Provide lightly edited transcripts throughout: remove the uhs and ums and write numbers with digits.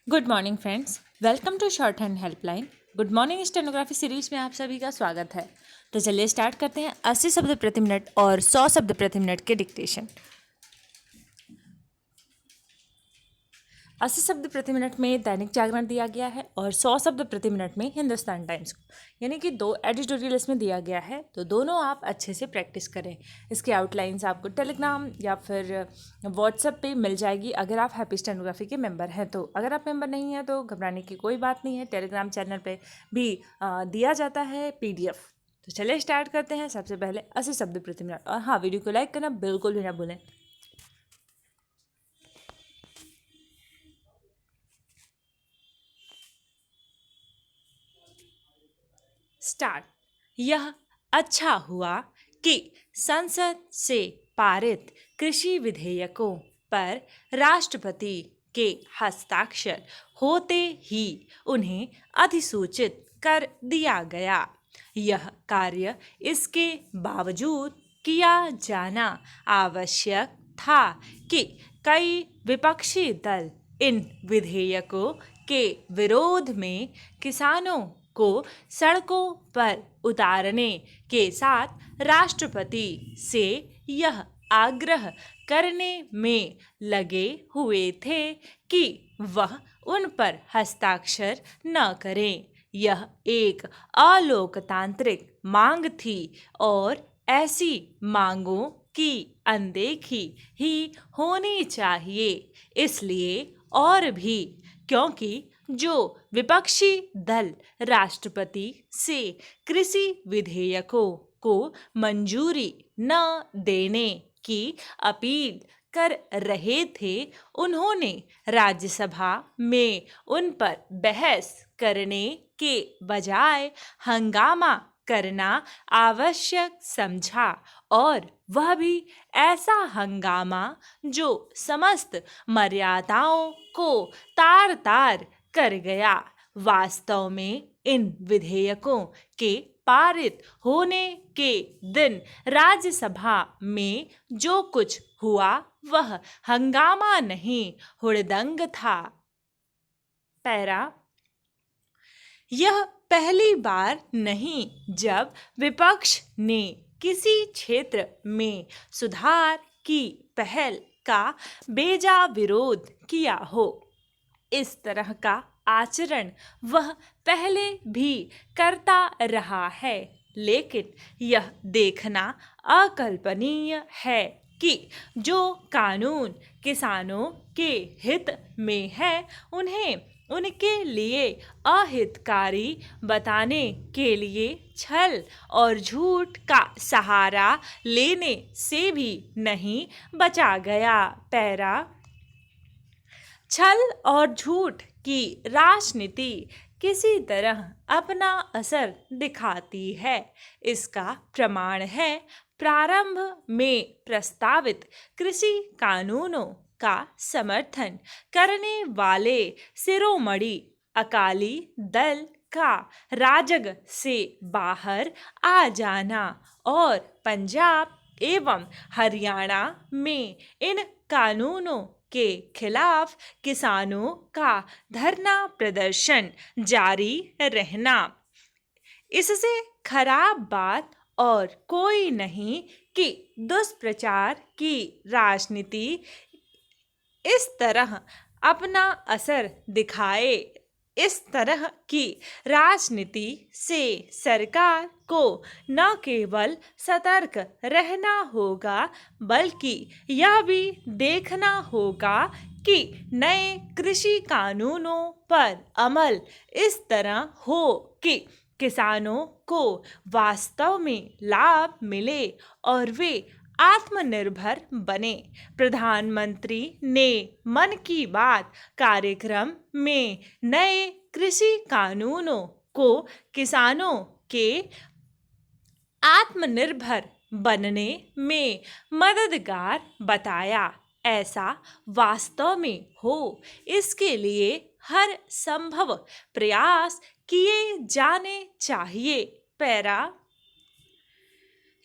Good morning friends, welcome to short hand helpline. Good morning stenography series में आप सभी का स्वागत है। तो चलिए स्टार्ट करते हैं 80 शब्द प्रति मिनट और 100 शब्द प्रति मिनट के डिक्टेशन। 80 शब्द प्रति मिनट में दैनिक जागरण दिया गया है और 100 शब्द प्रति मिनट में हिंदुस्तान टाइम्स को, यानी कि दो एडिटोरियल इसमें दिया गया है। तो दोनों आप अच्छे से प्रैक्टिस करें। इसकी आउटलाइंस आपको टेलीग्राम या फिर व्हाट्सएप पे मिल जाएगी अगर आप हैप्पी स्टेनोग्राफी के मेंबर हैं। तो अगर आप मेंबर नहीं हैं तो घबराने की कोई बात नहीं है, टेलीग्राम चैनल पे भी दिया जाता है PDF। तो चलिए स्टार्ट करते हैं। सबसे पहले 80 शब्द प्रति मिनट, और हाँ, वीडियो को लाइक करना बिल्कुल भी ना भूलें। स्टार्ट। यह अच्छा हुआ कि संसद से पारित कृषि विधेयकों पर राष्ट्रपति के हस्ताक्षर होते ही उन्हें अधिसूचित कर दिया गया। यह कार्य इसके बावजूद किया जाना आवश्यक था कि कई विपक्षी दल इन विधेयकों के विरोध में किसानों को सड़कों पर उतारने के साथ राष्ट्रपति से यह आग्रह करने में लगे हुए थे कि वह उन पर हस्ताक्षर न करें। यह एक अलोकतांत्रिक मांग थी और ऐसी मांगों की अनदेखी ही होनी चाहिए। इसलिए और भी क्योंकि जो विपक्षी दल राष्ट्रपति से कृषि विधेयकों को मंजूरी न देने की अपील कर रहे थे, उन्होंने राज्यसभा में उन पर बहस करने के बजाय हंगामा करना आवश्यक समझा, और वह भी ऐसा हंगामा जो समस्त मर्यादाओं को तार तार कर गया। वास्तव में इन विधेयकों के पारित होने के दिन राज्यसभा में जो कुछ हुआ वह हंगामा नहीं, हुड़दंग था। पैरा। यह पहली बार नहीं जब विपक्ष ने किसी क्षेत्र में सुधार की पहल का बेजा विरोध किया हो। इस तरह का आचरण वह पहले भी करता रहा है, लेकिन यह देखना अकल्पनीय है कि जो कानून किसानों के हित में है उन्हें उनके लिए अहितकारी बताने के लिए छल और झूठ का सहारा लेने से भी नहीं बचा गया। पैरा। छल और झूठ की राजनीति किसी तरह अपना असर दिखाती है। इसका प्रमाण है प्रारंभ में प्रस्तावित कृषि कानूनों का समर्थन करने वाले शिरोमणि अकाली दल का राजग से बाहर आ जाना और पंजाब एवं हरियाणा में इन कानूनों के खिलाफ किसानों का धरना प्रदर्शन जारी रहना। इससे खराब बात और कोई नहीं कि दुष्प्रचार की राजनीति इस तरह अपना असर दिखाए। इस तरह की राजनीति से सरकार को न केवल सतर्क रहना होगा बल्कि यह भी देखना होगा कि नए कृषि कानूनों पर अमल इस तरह हो कि किसानों को वास्तव में लाभ मिले और वे आत्मनिर्भर बने। प्रधानमंत्री ने मन की बात कार्यक्रम में नए कृषि कानूनों को किसानों के आत्मनिर्भर बनने में मददगार बताया। ऐसा वास्तव में हो, इसके लिए हर संभव प्रयास किए जाने चाहिए। पैरा।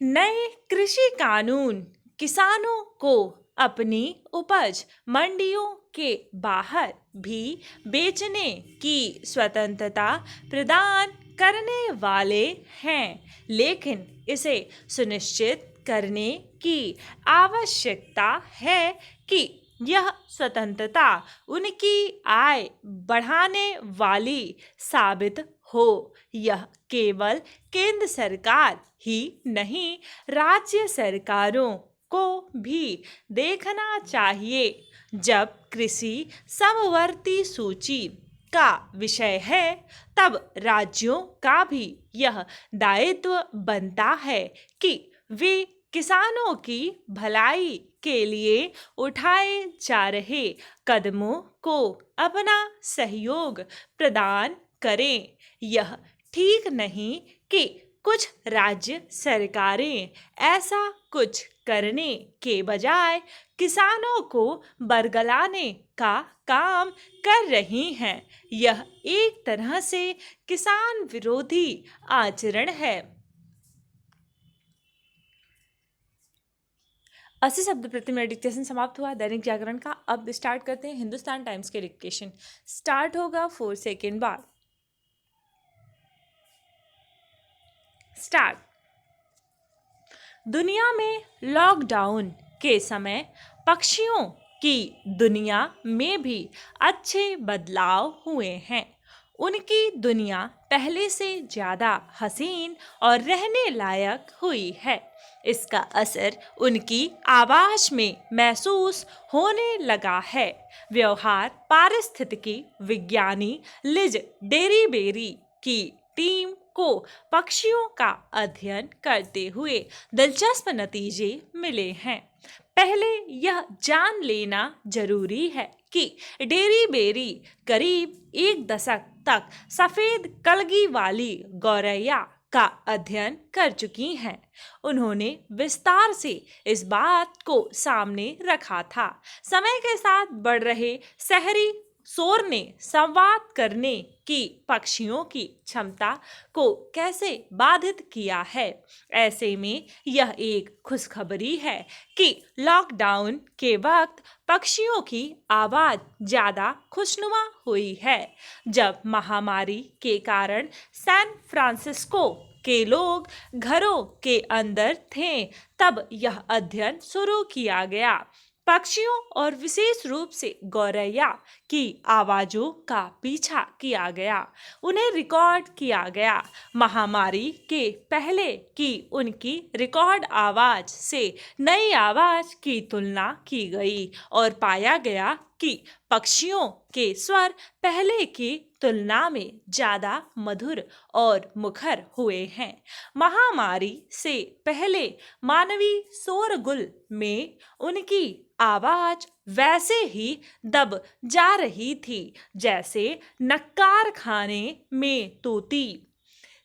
नए कृषि कानून किसानों को अपनी उपज मंडियों के बाहर भी बेचने की स्वतंत्रता प्रदान करने वाले हैं, लेकिन इसे सुनिश्चित करने की आवश्यकता है कि यह स्वतंत्रता उनकी आय बढ़ाने वाली साबित हो। यह केवल केंद्र सरकार ही नहीं, राज्य सरकारों को भी देखना चाहिए। जब कृषि समवर्ती सूची का विषय है, तब राज्यों का भी यह दायित्व बनता है कि वे किसानों की भलाई के लिए उठाए जा रहे कदमों को अपना सहयोग प्रदान करें। यह ठीक नहीं कि कुछ राज्य सरकारें ऐसा कुछ करने के बजाय किसानों को बरगलाने का काम कर रही हैं। यह एक तरह से किसान विरोधी आचरण है। 80 शब्द प्रति मिनट डिक्टेशन समाप्त हुआ दैनिक जागरण का। अब स्टार्ट करते हैं हिंदुस्तान टाइम्स के डिक्टेशन। स्टार्ट होगा 4 सेकेंड बाद। स्टार्ट। दुनिया में लॉकडाउन के समय पक्षियों की दुनिया में भी अच्छे बदलाव हुए हैं। उनकी दुनिया पहले से ज़्यादा हसीन और रहने लायक हुई है। इसका असर उनकी आवाज में महसूस होने लगा है। व्यवहार पारिस्थितिकी विज्ञानी लिज डेरीबेरी की टीम को पक्षियों का अध्ययन करते हुए दिलचस्प नतीजे मिले हैं। पहले यह जान लेना जरूरी है कि डेरीबेरी करीब 1 दशक तक सफेद कलगी वाली गौरैया का अध्ययन कर चुकी हैं। उन्होंने विस्तार से इस बात को सामने रखा था। समय के साथ बढ़ रहे शहरी शोर ने संवाद करने की पक्षियों की क्षमता को कैसे बाधित किया है। ऐसे में यह एक खुशखबरी है कि लॉकडाउन के वक्त पक्षियों की आवाज़ ज़्यादा खुशनुमा हुई है। जब महामारी के कारण सैन फ्रांसिस्को के लोग घरों के अंदर थे, तब यह अध्ययन शुरू किया गया। पक्षियों और विशेष रूप से गौरैया की आवाज़ों का पीछा किया गया, उन्हें रिकॉर्ड किया गया। महामारी के पहले की उनकी रिकॉर्ड आवाज़ से नई आवाज़ की तुलना की गई और पाया गया कि पक्षियों के स्वर पहले की तुलना में ज़्यादा मधुर और मुखर हुए हैं। महामारी से पहले मानवीय शोरगुल में उनकी आवाज़ वैसे ही दब जा रही थी जैसे नक्कार खाने में तोती।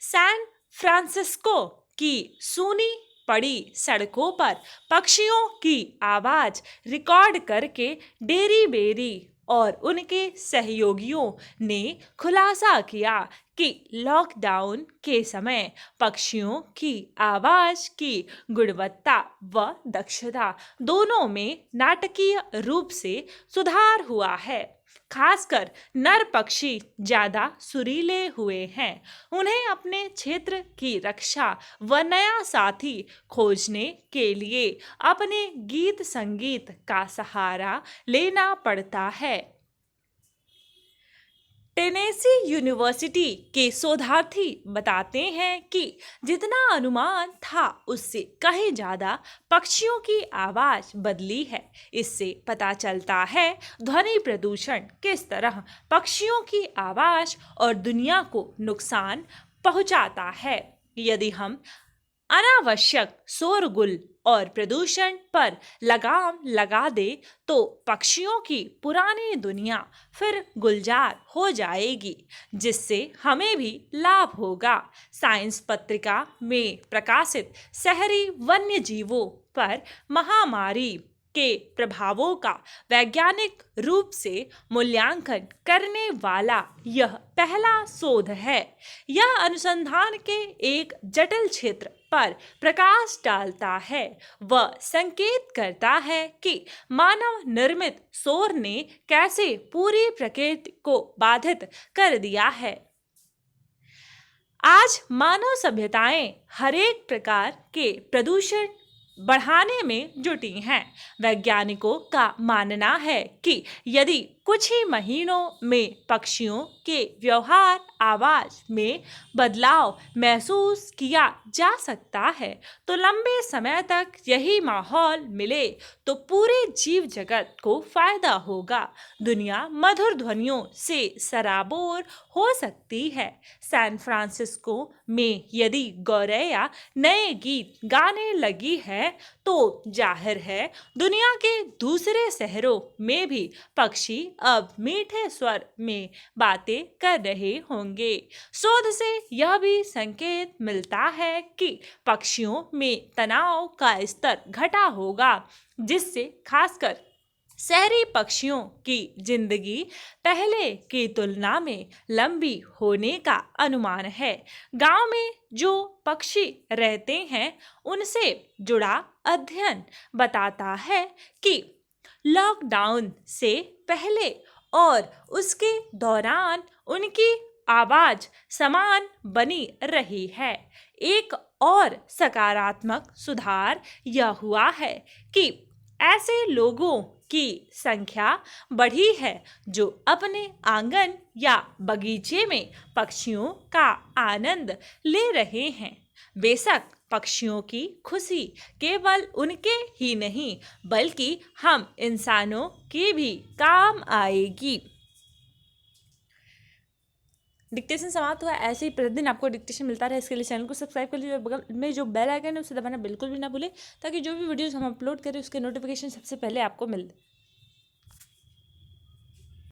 सैन फ्रांसिस्को की सूनी पड़ी सड़कों पर पक्षियों की आवाज़ रिकॉर्ड करके डेरीबेरी और उनके सहयोगियों ने खुलासा किया कि लॉकडाउन के समय पक्षियों की आवाज़ की गुणवत्ता व दक्षता दोनों में नाटकीय रूप से सुधार हुआ है। खासकर नर पक्षी ज़्यादा सुरीले हुए हैं। उन्हें अपने क्षेत्र की रक्षा व नया साथी खोजने के लिए अपने गीत संगीत का सहारा लेना पड़ता है। टेनेसी यूनिवर्सिटी के शोधार्थी बताते हैं कि जितना अनुमान था उससे कहीं ज़्यादा पक्षियों की आवाज़ बदली है। इससे पता चलता है ध्वनि प्रदूषण किस तरह पक्षियों की आवाज़ और दुनिया को नुकसान पहुंचाता है। यदि हम अनावश्यक शोरगुल और प्रदूषण पर लगाम लगा दे तो पक्षियों की पुरानी दुनिया फिर गुलजार हो जाएगी, जिससे हमें भी लाभ होगा। साइंस पत्रिका में प्रकाशित शहरी वन्य जीवों पर महामारी के प्रभावों का वैज्ञानिक रूप से मूल्यांकन करने वाला यह पहला शोध है। यह अनुसंधान के एक जटिल क्षेत्र पर प्रकाश डालता है व संकेत करता है कि मानव निर्मित शोर ने कैसे पूरी प्रकृति को बाधित कर दिया है। आज मानव सभ्यताएं हरेक प्रकार के प्रदूषण बढ़ाने में जुटी हैं। वैज्ञानिकों का मानना है कि यदि कुछ ही महीनों में पक्षियों के व्यवहार आवाज में बदलाव महसूस किया जा सकता है तो लंबे समय तक यही माहौल मिले तो पूरे जीव जगत को फायदा होगा। दुनिया मधुर ध्वनियों से सराबोर हो सकती है। सैन फ्रांसिस्को में यदि गौरैया नए गीत गाने लगी है तो जाहिर है दुनिया के दूसरे शहरों में भी पक्षी अब मीठे स्वर में बातें कर रहे होंगे। शोध से यह भी संकेत मिलता है कि पक्षियों में तनाव का स्तर घटा होगा, जिससे खासकर शहरी पक्षियों की जिंदगी पहले की तुलना में लंबी होने का अनुमान है। गांव में जो पक्षी रहते हैं उनसे जुड़ा अध्ययन बताता है कि लॉकडाउन से पहले और उसके दौरान उनकी आवाज समान बनी रही है। एक और सकारात्मक सुधार यह हुआ है कि ऐसे लोगों की संख्या बढ़ी है जो अपने आंगन या बगीचे में पक्षियों का आनंद ले रहे हैं। बेशक पक्षियों की खुशी केवल उनके ही नहीं बल्कि हम इंसानों की भी काम आएगी। डिक्टेशन समाप्त हुआ। ऐसे ही प्रतिदिन आपको डिक्टेशन मिलता रहे, इसके लिए चैनल को सब्सक्राइब कर लीजिए और बगल में जो बेल आइकन है उसे दबाना बिल्कुल भी ना भूलें, ताकि जो भी वीडियोस हम अपलोड करें उसके नोटिफिकेशन सबसे पहले आपको मिल